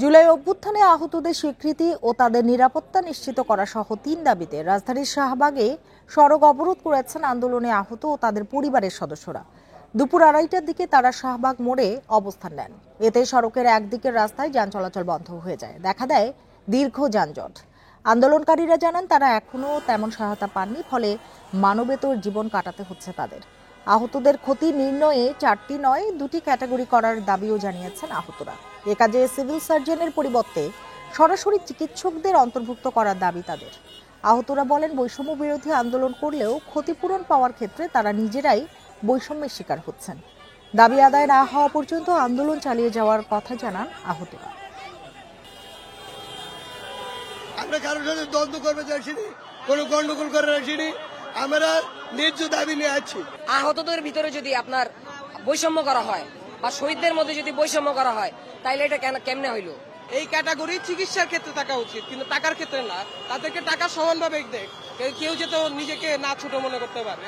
জুলাই অভ্যুত্থানে আহতদের স্বীকৃতি ও তাদের নিরাপত্তা নিশ্চিত করা সহ ৩ দাবিতে রাজধানীর শাহবাগে সড়ক অবরোধ করেছেন আন্দোলনে আহত ও তাদের পরিবারের সদস্যরা। দুপুর ২:৩০টার দিকে তারা শাহবাগ মোড়ে অবস্থান নেন। এতে সড়কের একদিকের রাস্তায় যান চলাচল বন্ধ হয়ে যায়, দেখা দেয় দীর্ঘ যানজট। আন্দোলনকারীরা জানান তারা এখনো তেমন সহায়তা পাননি, ফলে মানবেতর জীবন কাটাতে হচ্ছে তাদের। আহতদের ক্ষতি নির্ণয়ে ৪টি নয় ২টি ক্যাটাগরি করার দাবিও জানিয়েছেন আহতরা। এ কাজে সিভিল সার্জনের পরিবর্তে সরাসরি চিকিৎসকদের অন্তর্ভুক্ত করার দাবি তাদের। আহতরা বলেন, বৈষম্য বিরোধী আন্দোলন করলেও ক্ষতিপূরণ পাওয়ার ক্ষেত্রে তারা নিজেরাই বৈষম্যের শিকার হচ্ছেন। দাবি আদায় না হওয়া পর্যন্ত আন্দোলন চালিয়ে যাওয়ার কথা জানান আহতরা। আমরা কারোর সাথে দ্বন্দ্ব করবে চাইছিনি, কোনো গন্ডগোল করে রাখিনি, আমরা ন্যায্য দাবি নিয়ে আছি। আহতদের ভিতরে যদি আপনার বৈষম্য করা হয় বা শহীদদের মধ্যে যদি বৈষম্য করা হয়, তাইলে এটা কেমনে হইলো? এই ক্যাটাগরি চিকিৎসার ক্ষেত্রে থাকা উচিত, কিন্তু টাকার ক্ষেত্রে না। তাদেরকে টাকা সমানভাবে দেখ, কেউ যেন নিজেকে না ছোট মনে করতে পারে।